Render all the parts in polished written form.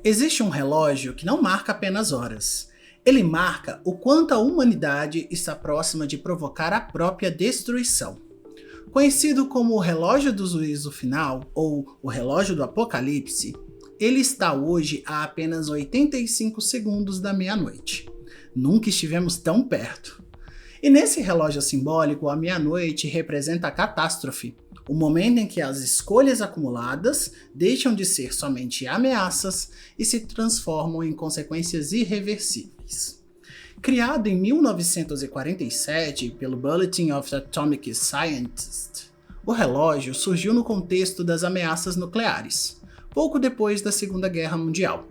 Existe um relógio que não marca apenas horas. Ele marca o quanto a humanidade está próxima de provocar a própria destruição. Conhecido como o relógio do juízo final ou o relógio do apocalipse, ele está hoje a apenas 85 segundos da meia-noite. Nunca estivemos tão perto. E nesse relógio simbólico, a meia-noite representa a catástrofe, o momento em que as escolhas acumuladas deixam de ser somente ameaças e se transformam em consequências irreversíveis. Criado em 1947 pelo Bulletin of Atomic Scientists, o relógio surgiu no contexto das ameaças nucleares, pouco depois da Segunda Guerra Mundial.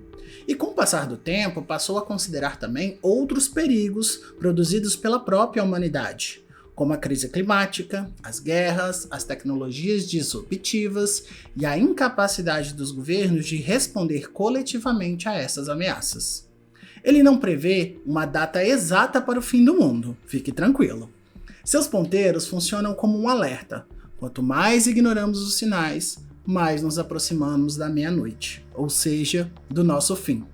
E com o passar do tempo, passou a considerar também outros perigos produzidos pela própria humanidade, como a crise climática, as guerras, as tecnologias disruptivas e a incapacidade dos governos de responder coletivamente a essas ameaças. Ele não prevê uma data exata para o fim do mundo, fique tranquilo. Seus ponteiros funcionam como um alerta. Quanto mais ignoramos os sinais, mais nos aproximamos da meia-noite, ou seja, do nosso fim.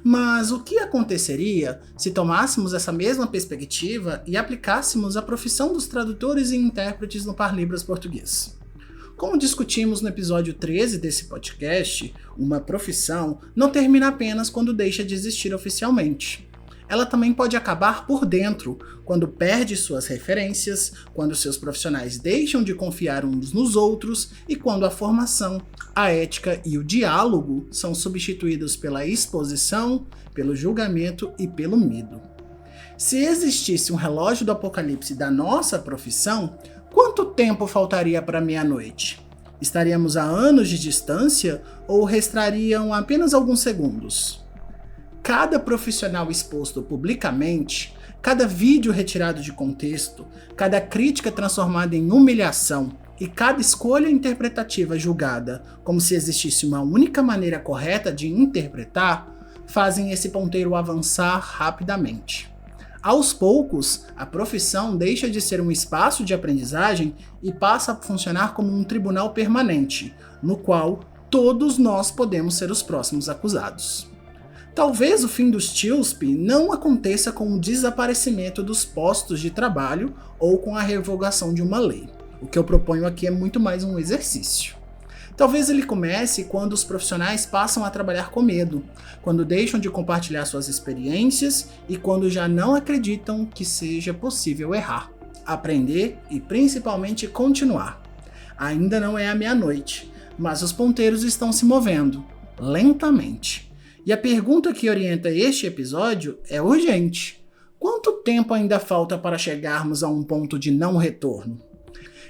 Mas o que aconteceria se tomássemos essa mesma perspectiva e aplicássemos a profissão dos tradutores e intérpretes no Parlibras português? Como discutimos no episódio 13 desse podcast, uma profissão não termina apenas quando deixa de existir oficialmente. Ela também pode acabar por dentro, quando perde suas referências, quando seus profissionais deixam de confiar uns nos outros e quando a formação, a ética e o diálogo são substituídos pela exposição, pelo julgamento e pelo medo. Se existisse um relógio do apocalipse da nossa profissão, quanto tempo faltaria para meia-noite? Estaríamos a anos de distância ou restariam apenas alguns segundos? Cada profissional exposto publicamente, cada vídeo retirado de contexto, cada crítica transformada em humilhação e cada escolha interpretativa julgada como se existisse uma única maneira correta de interpretar, fazem esse ponteiro avançar rapidamente. Aos poucos, a profissão deixa de ser um espaço de aprendizagem e passa a funcionar como um tribunal permanente, no qual todos nós podemos ser os próximos acusados. Talvez o fim dos TILSP não aconteça com o desaparecimento dos postos de trabalho ou com a revogação de uma lei. O que eu proponho aqui é muito mais um exercício. Talvez ele comece quando os profissionais passam a trabalhar com medo, quando deixam de compartilhar suas experiências e quando já não acreditam que seja possível errar, aprender e principalmente continuar. Ainda não é a meia-noite, mas os ponteiros estão se movendo, lentamente. E a pergunta que orienta este episódio é urgente. Quanto tempo ainda falta para chegarmos a um ponto de não retorno?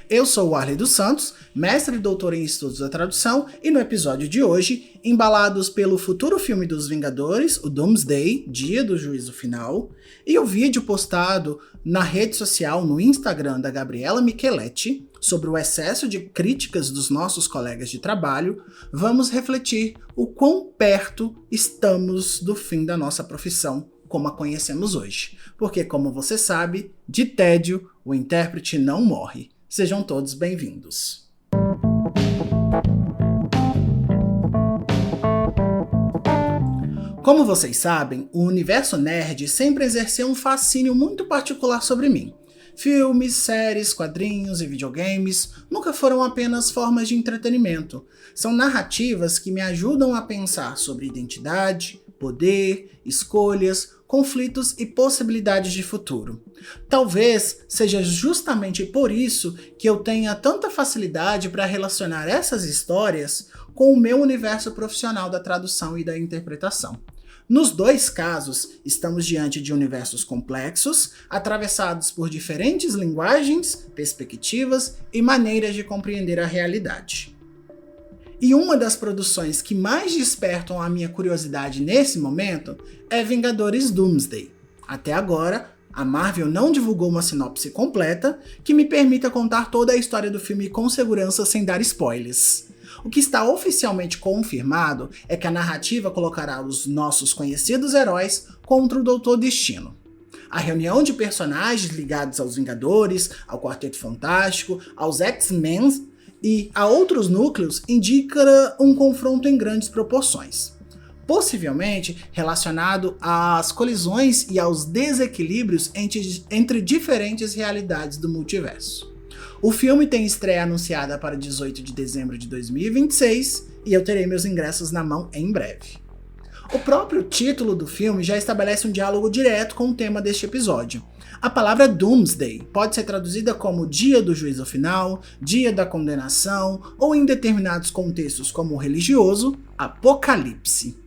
Eu sou o Arley dos Santos, mestre e doutor em estudos da tradução, e no episódio de hoje, embalados pelo futuro filme dos Vingadores, o Doomsday, Dia do Juízo Final, e o vídeo postado na rede social no Instagram da Gabriela Micheletti sobre o excesso de críticas dos nossos colegas de trabalho, vamos refletir o quão perto estamos do fim da nossa profissão como a conhecemos hoje. Porque, como você sabe, de tédio, o intérprete não morre. Sejam todos bem-vindos. Como vocês sabem, o universo nerd sempre exerceu um fascínio muito particular sobre mim. Filmes, séries, quadrinhos e videogames nunca foram apenas formas de entretenimento. São narrativas que me ajudam a pensar sobre identidade, poder, escolhas, conflitos e possibilidades de futuro. Talvez seja justamente por isso que eu tenha tanta facilidade para relacionar essas histórias com o meu universo profissional da tradução e da interpretação. Nos dois casos, estamos diante de universos complexos, atravessados por diferentes linguagens, perspectivas e maneiras de compreender a realidade. E uma das produções que mais despertam a minha curiosidade nesse momento é Vingadores Doomsday. Até agora, a Marvel não divulgou uma sinopse completa que me permita contar toda a história do filme com segurança sem dar spoilers. O que está oficialmente confirmado é que a narrativa colocará os nossos conhecidos heróis contra o Doutor Destino. A reunião de personagens ligados aos Vingadores, ao Quarteto Fantástico, aos X-Men e a outros núcleos indica um confronto em grandes proporções. possivelmente relacionado às colisões e aos desequilíbrios entre diferentes realidades do multiverso. O filme tem estreia anunciada para 18 de dezembro de 2026 e eu terei meus ingressos na mão em breve. O próprio título do filme já estabelece um diálogo direto com o tema deste episódio. A palavra Doomsday pode ser traduzida como dia do juízo final, dia da condenação ou, em determinados contextos como o religioso, apocalipse.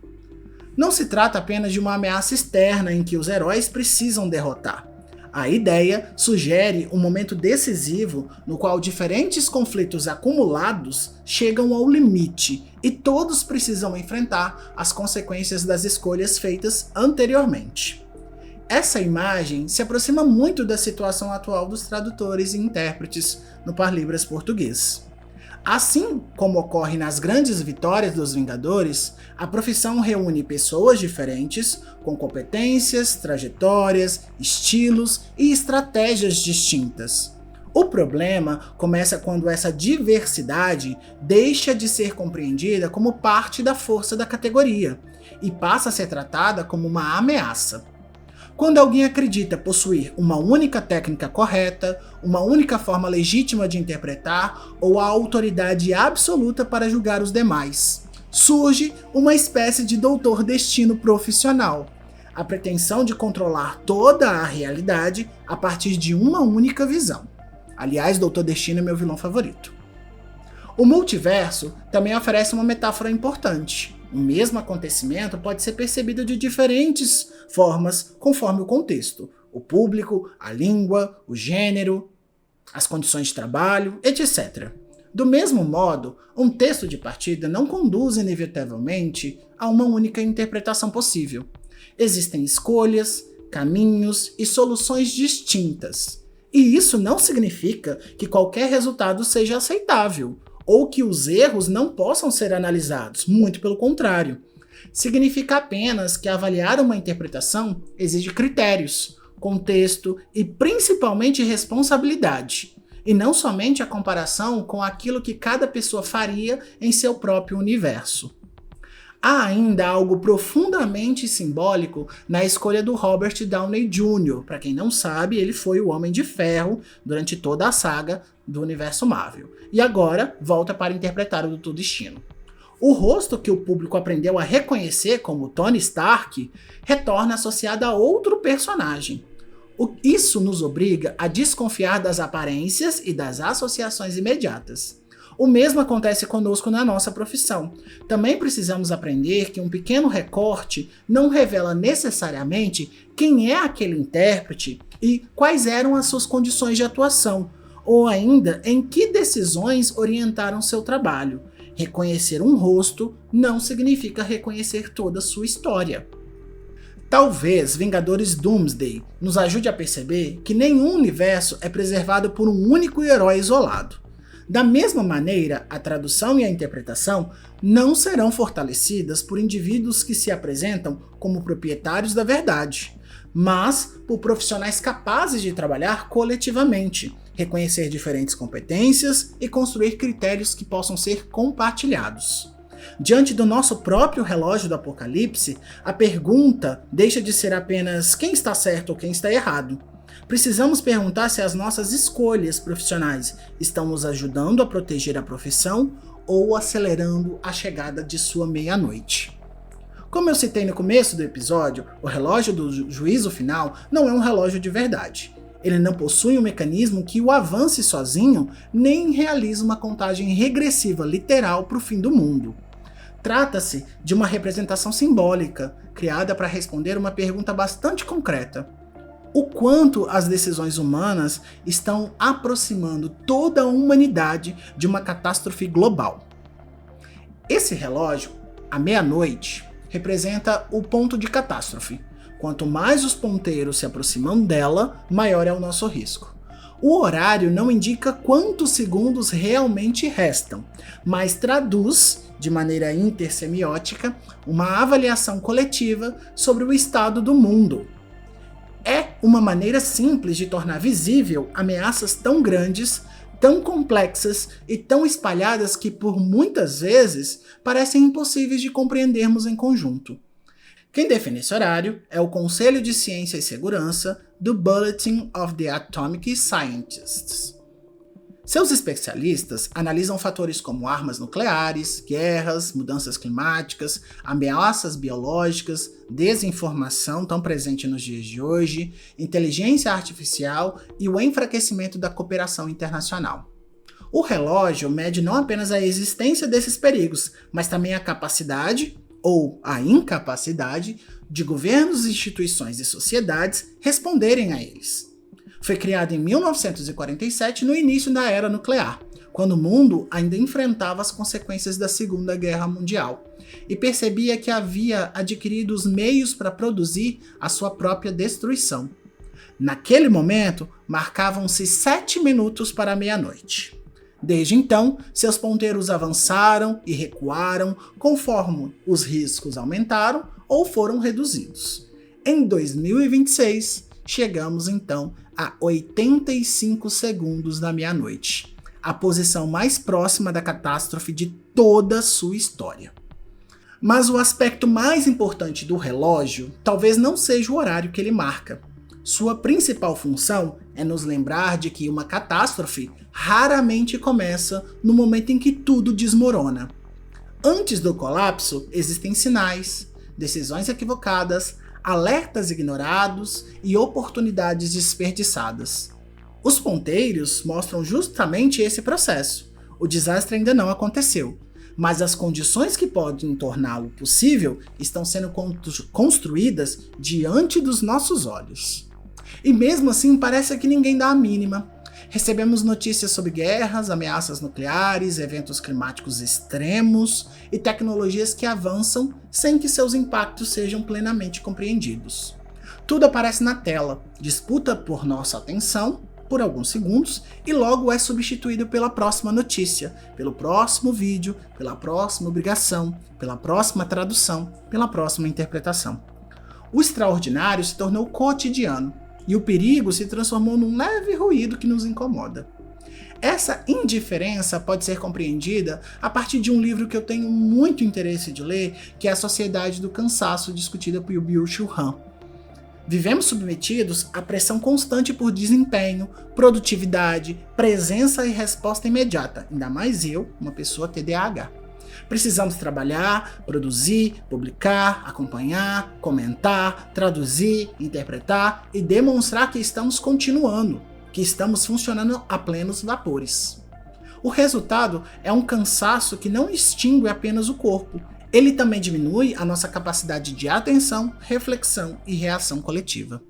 Não se trata apenas de uma ameaça externa em que os heróis precisam derrotar. A ideia sugere um momento decisivo no qual diferentes conflitos acumulados chegam ao limite e todos precisam enfrentar as consequências das escolhas feitas anteriormente. Essa imagem se aproxima muito da situação atual dos tradutores e intérpretes no Parlibras português. Assim como ocorre nas grandes vitórias dos Vingadores, a profissão reúne pessoas diferentes, com competências, trajetórias, estilos e estratégias distintas. O problema começa quando essa diversidade deixa de ser compreendida como parte da força da categoria e passa a ser tratada como uma ameaça. Quando alguém acredita possuir uma única técnica correta, uma única forma legítima de interpretar ou a autoridade absoluta para julgar os demais, surge uma espécie de doutor destino profissional, a pretensão de controlar toda a realidade a partir de uma única visão. Aliás, Doutor Destino é meu vilão favorito. O multiverso também oferece uma metáfora importante. O mesmo acontecimento pode ser percebido de diferentes formas conforme o contexto, o público, a língua, o gênero, as condições de trabalho, etc. Do mesmo modo, um texto de partida não conduz inevitavelmente a uma única interpretação possível. Existem escolhas, caminhos e soluções distintas. E isso não significa que qualquer resultado seja aceitável, ou que os erros não possam ser analisados, muito pelo contrário. Significa apenas que avaliar uma interpretação exige critérios, contexto e principalmente responsabilidade, e não somente a comparação com aquilo que cada pessoa faria em seu próprio universo. Há ainda algo profundamente simbólico na escolha do Robert Downey Jr. Para quem não sabe, ele foi o Homem de Ferro durante toda a saga do universo Marvel. E agora volta para interpretar o Doutor Destino. O rosto que o público aprendeu a reconhecer como Tony Stark retorna associado a outro personagem. Isso nos obriga a desconfiar das aparências e das associações imediatas. O mesmo acontece conosco na nossa profissão. Também precisamos aprender que um pequeno recorte não revela necessariamente quem é aquele intérprete e quais eram as suas condições de atuação, ou ainda em que decisões orientaram seu trabalho. Reconhecer um rosto não significa reconhecer toda a sua história. Talvez Vingadores Doomsday nos ajude a perceber que nenhum universo é preservado por um único herói isolado. Da mesma maneira, a tradução e a interpretação não serão fortalecidas por indivíduos que se apresentam como proprietários da verdade, mas por profissionais capazes de trabalhar coletivamente, reconhecer diferentes competências e construir critérios que possam ser compartilhados. Diante do nosso próprio relógio do apocalipse, a pergunta deixa de ser apenas quem está certo ou quem está errado. Precisamos perguntar se as nossas escolhas profissionais estão nos ajudando a proteger a profissão ou acelerando a chegada de sua meia-noite. Como eu citei no começo do episódio, o relógio do juízo final não é um relógio de verdade. Ele não possui um mecanismo que o avance sozinho, nem realiza uma contagem regressiva literal para o fim do mundo. Trata-se de uma representação simbólica, criada para responder uma pergunta bastante concreta. O quanto as decisões humanas estão aproximando toda a humanidade de uma catástrofe global. Esse relógio, a meia-noite, representa o ponto de catástrofe. Quanto mais os ponteiros se aproximam dela, maior é o nosso risco. O horário não indica quantos segundos realmente restam, mas traduz, de maneira intersemiótica, uma avaliação coletiva sobre o estado do mundo. É uma maneira simples de tornar visível ameaças tão grandes, tão complexas e tão espalhadas que por muitas vezes parecem impossíveis de compreendermos em conjunto. Quem define esse horário é o Conselho de Ciência e Segurança do Bulletin of the Atomic Scientists. Seus especialistas analisam fatores como armas nucleares, guerras, mudanças climáticas, ameaças biológicas, desinformação tão presente nos dias de hoje, inteligência artificial e o enfraquecimento da cooperação internacional. O relógio mede não apenas a existência desses perigos, mas também a capacidade ou a incapacidade de governos, instituições e sociedades responderem a eles. Foi criado em 1947, no início da era nuclear, quando o mundo ainda enfrentava as consequências da Segunda Guerra Mundial e percebia que havia adquirido os meios para produzir a sua própria destruição. Naquele momento, marcavam-se 7 minutos para a meia-noite. Desde então, seus ponteiros avançaram e recuaram conforme os riscos aumentaram ou foram reduzidos. Em 2026, chegamos então a 85 segundos da meia-noite, a posição mais próxima da catástrofe de toda a sua história. Mas o aspecto mais importante do relógio talvez não seja o horário que ele marca. Sua principal função é nos lembrar de que uma catástrofe raramente começa no momento em que tudo desmorona. Antes do colapso, existem sinais, decisões equivocadas, alertas ignorados e oportunidades desperdiçadas. Os ponteiros mostram justamente esse processo. O desastre ainda não aconteceu, mas as condições que podem torná-lo possível estão sendo construídas diante dos nossos olhos. E mesmo assim parece que ninguém dá a mínima. Recebemos notícias sobre guerras, ameaças nucleares, eventos climáticos extremos e tecnologias que avançam sem que seus impactos sejam plenamente compreendidos. Tudo aparece na tela, disputa por nossa atenção por alguns segundos e logo é substituído pela próxima notícia, pelo próximo vídeo, pela próxima obrigação, pela próxima tradução, pela próxima interpretação. O extraordinário se tornou cotidiano. E o perigo se transformou num leve ruído que nos incomoda. Essa indiferença pode ser compreendida a partir de um livro que eu tenho muito interesse de ler, que é A Sociedade do Cansaço, discutida por Byung-Chul Han. Vivemos submetidos à pressão constante por desempenho, produtividade, presença e resposta imediata, ainda mais eu, uma pessoa TDAH. Precisamos trabalhar, produzir, publicar, acompanhar, comentar, traduzir, interpretar e demonstrar que estamos continuando, que estamos funcionando a plenos vapores. O resultado é um cansaço que não extingue apenas o corpo, ele também diminui a nossa capacidade de atenção, reflexão e reação coletiva.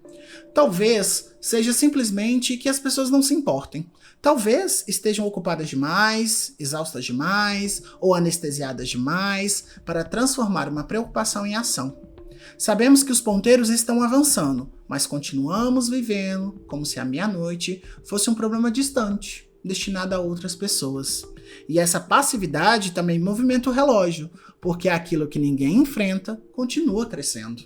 Talvez seja simplesmente que as pessoas não se importem. Talvez estejam ocupadas demais, exaustas demais ou anestesiadas demais para transformar uma preocupação em ação. Sabemos que os ponteiros estão avançando, mas continuamos vivendo como se a meia-noite fosse um problema distante, destinado a outras pessoas. E essa passividade também movimenta o relógio, porque aquilo que ninguém enfrenta continua crescendo.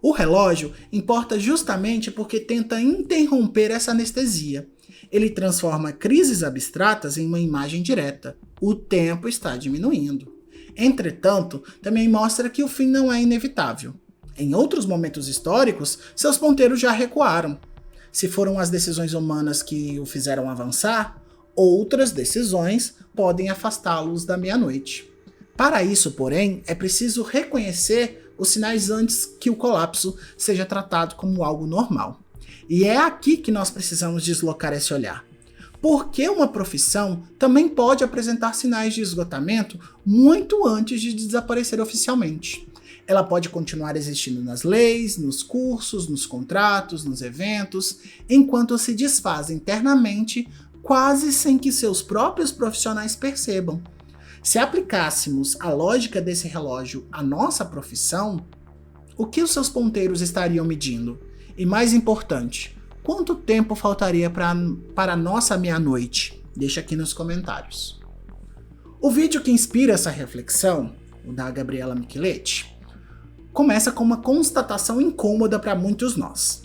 O relógio importa justamente porque tenta interromper essa anestesia. Ele transforma crises abstratas em uma imagem direta. O tempo está diminuindo. Entretanto, também mostra que o fim não é inevitável. Em outros momentos históricos, seus ponteiros já recuaram. Se foram as decisões humanas que o fizeram avançar, outras decisões podem afastá-los da meia-noite. Para isso, porém, é preciso reconhecer os sinais antes que o colapso seja tratado como algo normal. E é aqui que nós precisamos deslocar esse olhar. Porque uma profissão também pode apresentar sinais de esgotamento muito antes de desaparecer oficialmente. Ela pode continuar existindo nas leis, nos cursos, nos contratos, nos eventos, enquanto se desfaz internamente, quase sem que seus próprios profissionais percebam. Se aplicássemos a lógica desse relógio à nossa profissão, o que os seus ponteiros estariam medindo? E mais importante, quanto tempo faltaria para a nossa meia-noite? Deixa aqui nos comentários. O vídeo que inspira essa reflexão, o da Gabriela Micheletti, começa com uma constatação incômoda para muitos nós.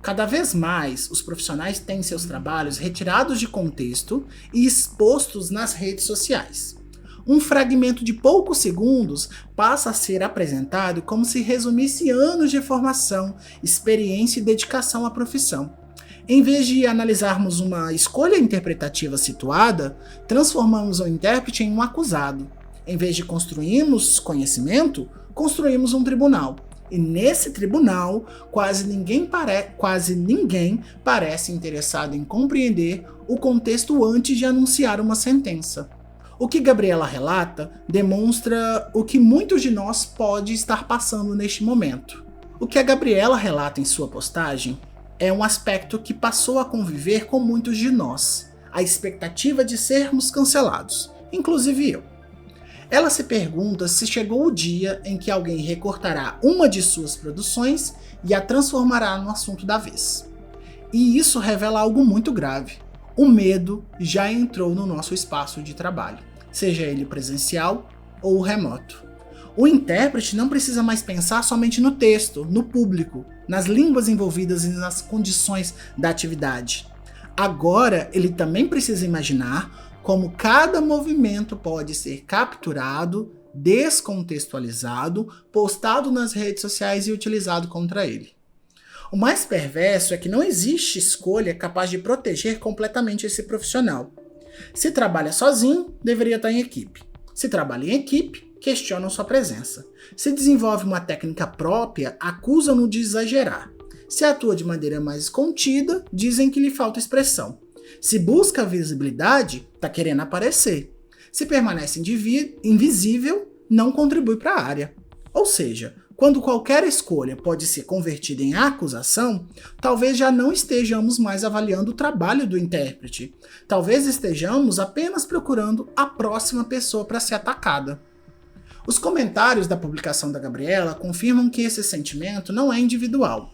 Cada vez mais, os profissionais têm seus trabalhos retirados de contexto e expostos nas redes sociais. Um fragmento de poucos segundos passa a ser apresentado como se resumisse anos de formação, experiência e dedicação à profissão. Em vez de analisarmos uma escolha interpretativa situada, transformamos o intérprete em um acusado. Em vez de construirmos conhecimento, construímos um tribunal. E nesse tribunal, quase ninguém parece interessado em compreender o contexto antes de anunciar uma sentença. O que Gabriela relata demonstra o que muitos de nós pode estar passando neste momento. O que a Gabriela relata em sua postagem é um aspecto que passou a conviver com muitos de nós, a expectativa de sermos cancelados, inclusive eu. Ela se pergunta se chegou o dia em que alguém recortará uma de suas produções e a transformará no assunto da vez. E isso revela algo muito grave. O medo já entrou no nosso espaço de trabalho, seja ele presencial ou remoto. O intérprete não precisa mais pensar somente no texto, no público, nas línguas envolvidas e nas condições da atividade. Agora, ele também precisa imaginar como cada movimento pode ser capturado, descontextualizado, postado nas redes sociais e utilizado contra ele. O mais perverso é que não existe escolha capaz de proteger completamente esse profissional. Se trabalha sozinho, deveria estar em equipe. Se trabalha em equipe, questionam sua presença. Se desenvolve uma técnica própria, acusam-no de exagerar. Se atua de maneira mais contida, dizem que lhe falta expressão. Se busca visibilidade, está querendo aparecer. Se permanece invisível, não contribui para a área. Ou seja, quando qualquer escolha pode ser convertida em acusação, talvez já não estejamos mais avaliando o trabalho do intérprete. Talvez estejamos apenas procurando a próxima pessoa para ser atacada. Os comentários da publicação da Gabriela confirmam que esse sentimento não é individual.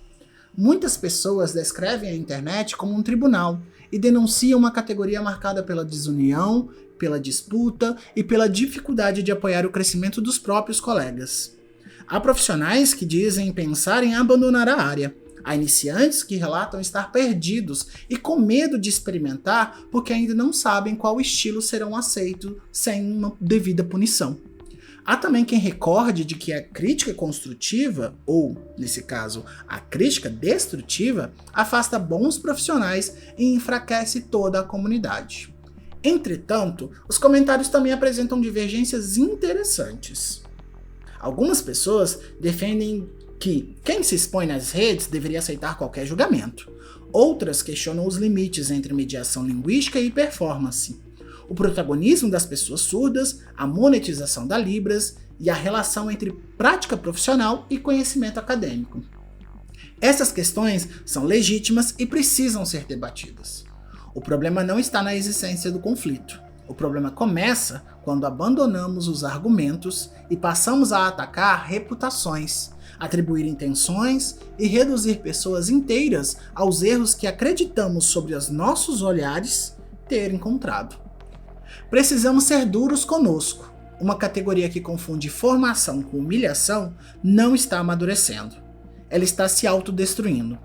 Muitas pessoas descrevem a internet como um tribunal e denunciam uma categoria marcada pela desunião, pela disputa e pela dificuldade de apoiar o crescimento dos próprios colegas. Há profissionais que dizem pensar em abandonar a área. Há iniciantes que relatam estar perdidos e com medo de experimentar porque ainda não sabem qual estilo serão aceitos sem uma devida punição. Há também quem recorde de que a crítica construtiva, ou, nesse caso, a crítica destrutiva, afasta bons profissionais e enfraquece toda a comunidade. Entretanto, os comentários também apresentam divergências interessantes. Algumas pessoas defendem que quem se expõe nas redes deveria aceitar qualquer julgamento. Outras questionam os limites entre mediação linguística e performance, o protagonismo das pessoas surdas, a monetização da Libras e a relação entre prática profissional e conhecimento acadêmico. Essas questões são legítimas e precisam ser debatidas. O problema não está na existência do conflito. O problema começa quando abandonamos os argumentos e passamos a atacar reputações, atribuir intenções e reduzir pessoas inteiras aos erros que acreditamos sobre os nossos olhares ter encontrado. Precisamos ser duros conosco. Uma categoria que confunde formação com humilhação não está amadurecendo. Ela está se autodestruindo.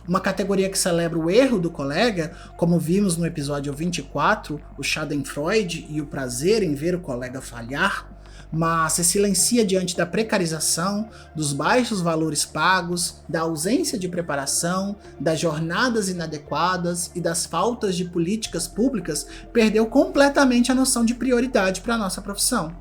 Uma categoria que celebra o erro do colega, como vimos no episódio 24, o Schadenfreude e o prazer em ver o colega falhar, mas se silencia diante da precarização, dos baixos valores pagos, da ausência de preparação, das jornadas inadequadas e das faltas de políticas públicas, perdeu completamente a noção de prioridade para a nossa profissão.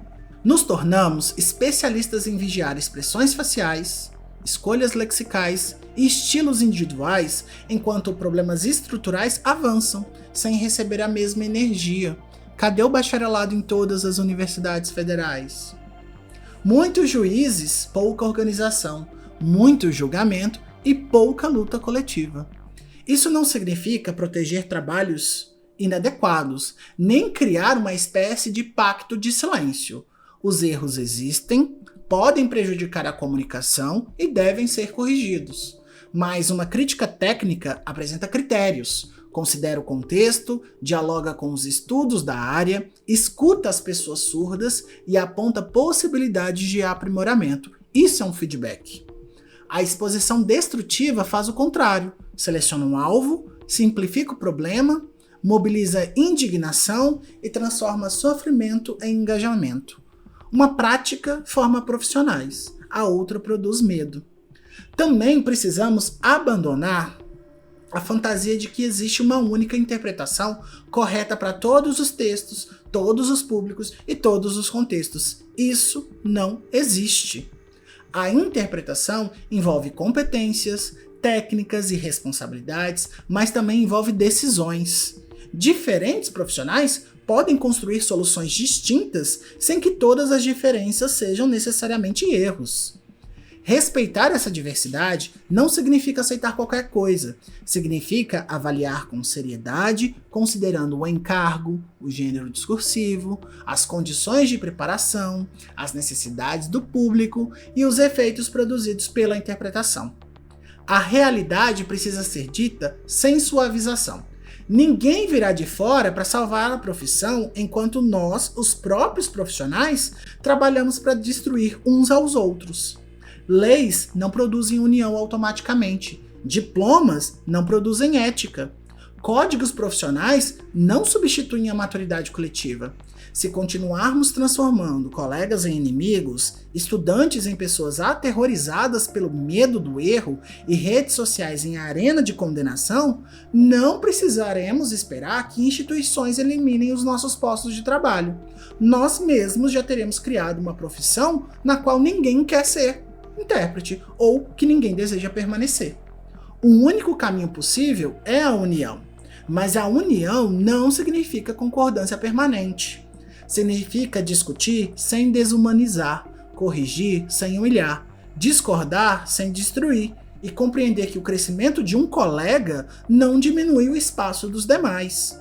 Nos tornamos especialistas em vigiar expressões faciais, escolhas lexicais e estilos individuais, enquanto problemas estruturais avançam, sem receber a mesma energia. Cadê o bacharelado em todas as universidades federais? Muitos juízes, pouca organização, muito julgamento e pouca luta coletiva. Isso não significa proteger trabalhos inadequados, nem criar uma espécie de pacto de silêncio. Os erros existem, podem prejudicar a comunicação e devem ser corrigidos. Mas uma crítica técnica apresenta critérios, considera o contexto, dialoga com os estudos da área, escuta as pessoas surdas e aponta possibilidades de aprimoramento. Isso é um feedback. A exposição destrutiva faz o contrário, seleciona um alvo, simplifica o problema, mobiliza indignação e transforma sofrimento em engajamento. Uma prática forma profissionais, a outra produz medo. Também precisamos abandonar a fantasia de que existe uma única interpretação correta para todos os textos, todos os públicos e todos os contextos. Isso não existe. A interpretação envolve competências, técnicas e responsabilidades, mas também envolve decisões. Diferentes profissionais podem construir soluções distintas sem que todas as diferenças sejam necessariamente erros. Respeitar essa diversidade não significa aceitar qualquer coisa, significa avaliar com seriedade, considerando o encargo, o gênero discursivo, as condições de preparação, as necessidades do público e os efeitos produzidos pela interpretação. A realidade precisa ser dita sem suavização. Ninguém virá de fora para salvar a profissão enquanto nós, os próprios profissionais, trabalhamos para destruir uns aos outros. Leis não produzem união automaticamente. Diplomas não produzem ética. Códigos profissionais não substituem a maturidade coletiva. Se continuarmos transformando colegas em inimigos, estudantes em pessoas aterrorizadas pelo medo do erro e redes sociais em arena de condenação, não precisaremos esperar que instituições eliminem os nossos postos de trabalho. Nós mesmos já teremos criado uma profissão na qual ninguém quer ser intérprete ou que ninguém deseja permanecer. O único caminho possível é a união, mas a união não significa concordância permanente. Significa discutir sem desumanizar, corrigir sem humilhar, discordar sem destruir e compreender que o crescimento de um colega não diminui o espaço dos demais.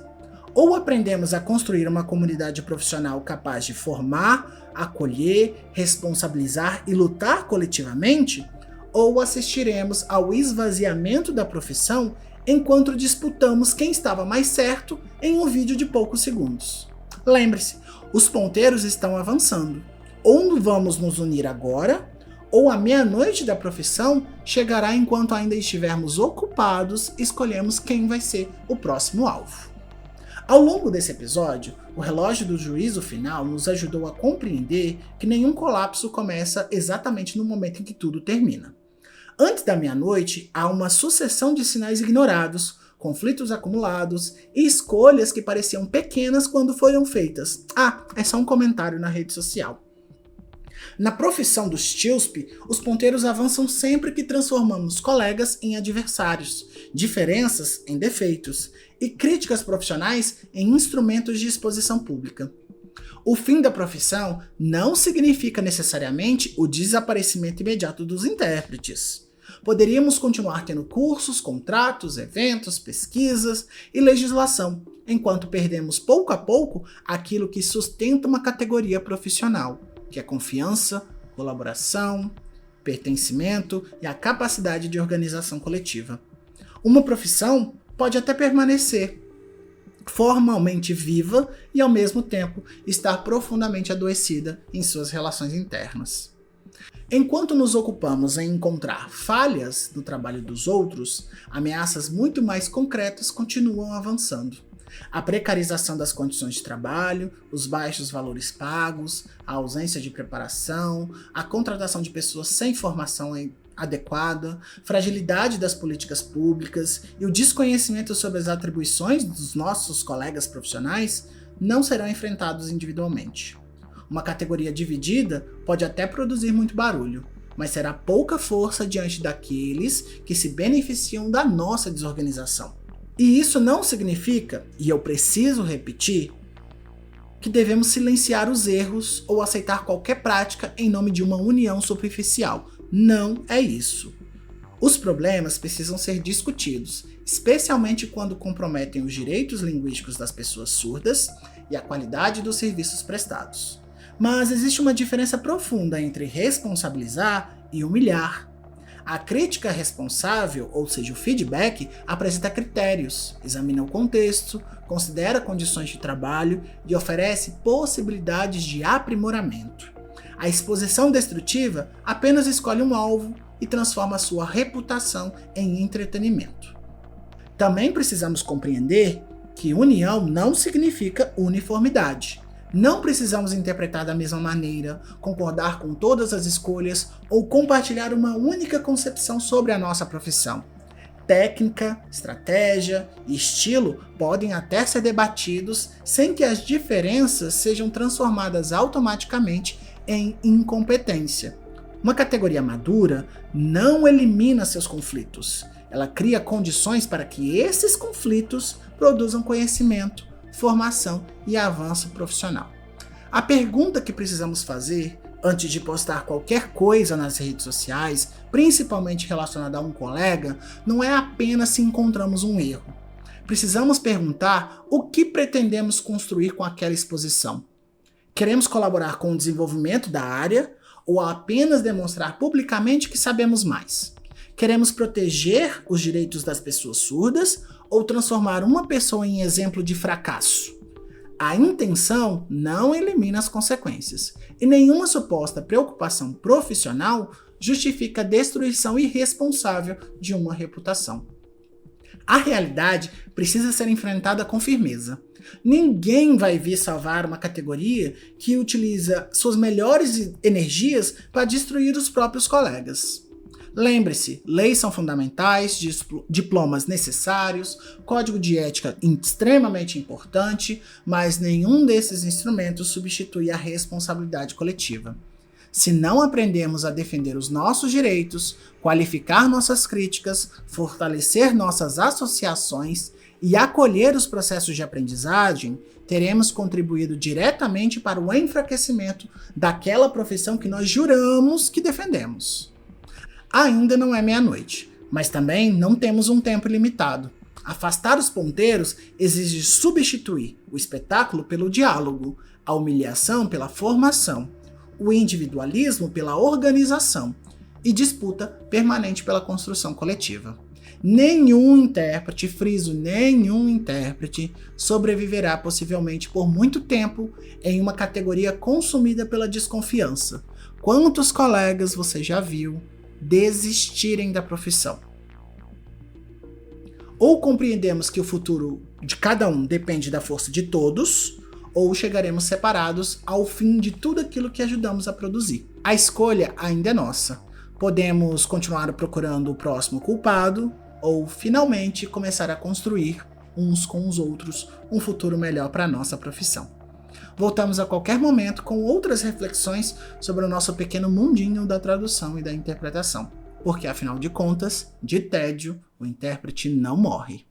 Ou aprendemos a construir uma comunidade profissional capaz de formar, acolher, responsabilizar e lutar coletivamente, ou assistiremos ao esvaziamento da profissão enquanto disputamos quem estava mais certo em um vídeo de poucos segundos. Lembre-se, os ponteiros estão avançando. Ou vamos nos unir agora, ou a meia-noite da profissão chegará enquanto ainda estivermos ocupados e escolhemos quem vai ser o próximo alvo. Ao longo desse episódio, o relógio do juízo final nos ajudou a compreender que nenhum colapso começa exatamente no momento em que tudo termina. Antes da meia-noite, há uma sucessão de sinais ignorados, conflitos acumulados e escolhas que pareciam pequenas quando foram feitas. É só um comentário na rede social. Na profissão dos TILSP, os ponteiros avançam sempre que transformamos colegas em adversários, diferenças em defeitos e críticas profissionais em instrumentos de exposição pública. O fim da profissão não significa necessariamente o desaparecimento imediato dos intérpretes. Poderíamos continuar tendo cursos, contratos, eventos, pesquisas e legislação, enquanto perdemos pouco a pouco aquilo que sustenta uma categoria profissional, que é confiança, colaboração, pertencimento e a capacidade de organização coletiva. Uma profissão pode até permanecer formalmente viva e, ao mesmo tempo, estar profundamente adoecida em suas relações internas. Enquanto nos ocupamos em encontrar falhas no trabalho dos outros, ameaças muito mais concretas continuam avançando. A precarização das condições de trabalho, os baixos valores pagos, a ausência de preparação, a contratação de pessoas sem formação adequada, fragilidade das políticas públicas e o desconhecimento sobre as atribuições dos nossos colegas profissionais não serão enfrentados individualmente. Uma categoria dividida pode até produzir muito barulho, mas será pouca força diante daqueles que se beneficiam da nossa desorganização. E isso não significa, e eu preciso repetir, que devemos silenciar os erros ou aceitar qualquer prática em nome de uma união superficial. Não é isso. Os problemas precisam ser discutidos, especialmente quando comprometem os direitos linguísticos das pessoas surdas e a qualidade dos serviços prestados. Mas existe uma diferença profunda entre responsabilizar e humilhar. A crítica responsável, ou seja, o feedback, apresenta critérios, examina o contexto, considera condições de trabalho e oferece possibilidades de aprimoramento. A exposição destrutiva apenas escolhe um alvo e transforma sua reputação em entretenimento. Também precisamos compreender que união não significa uniformidade. Não precisamos interpretar da mesma maneira, concordar com todas as escolhas ou compartilhar uma única concepção sobre a nossa profissão. Técnica, estratégia e estilo podem até ser debatidos sem que as diferenças sejam transformadas automaticamente em incompetência. Uma categoria madura não elimina seus conflitos. Ela cria condições para que esses conflitos produzam conhecimento, formação e avanço profissional. A pergunta que precisamos fazer antes de postar qualquer coisa nas redes sociais, principalmente relacionada a um colega, não é apenas se encontramos um erro. Precisamos perguntar o que pretendemos construir com aquela exposição. Queremos colaborar com o desenvolvimento da área ou apenas demonstrar publicamente que sabemos mais? Queremos proteger os direitos das pessoas surdas ou transformar uma pessoa em exemplo de fracasso? A intenção não elimina as consequências, e nenhuma suposta preocupação profissional justifica a destruição irresponsável de uma reputação. A realidade precisa ser enfrentada com firmeza. Ninguém vai vir salvar uma categoria que utiliza suas melhores energias para destruir os próprios colegas. Lembre-se, leis são fundamentais, diplomas necessários, código de ética extremamente importante, mas nenhum desses instrumentos substitui a responsabilidade coletiva. Se não aprendemos a defender os nossos direitos, qualificar nossas críticas, fortalecer nossas associações e acolher os processos de aprendizagem, teremos contribuído diretamente para o enfraquecimento daquela profissão que nós juramos que defendemos. Ainda não é meia-noite, mas também não temos um tempo limitado. Afastar os ponteiros exige substituir o espetáculo pelo diálogo, a humilhação pela formação, o individualismo pela organização e disputa permanente pela construção coletiva. Nenhum intérprete, friso, nenhum intérprete, sobreviverá possivelmente por muito tempo em uma categoria consumida pela desconfiança. Quantos colegas você já viu desistirem da profissão? Ou compreendemos que o futuro de cada um depende da força de todos, ou chegaremos separados ao fim de tudo aquilo que ajudamos a produzir. A escolha ainda é nossa. Podemos continuar procurando o próximo culpado, ou finalmente começar a construir, uns com os outros, um futuro melhor para a nossa profissão. Voltamos a qualquer momento com outras reflexões sobre o nosso pequeno mundinho da tradução e da interpretação. Porque, afinal de contas, de tédio, o intérprete não morre.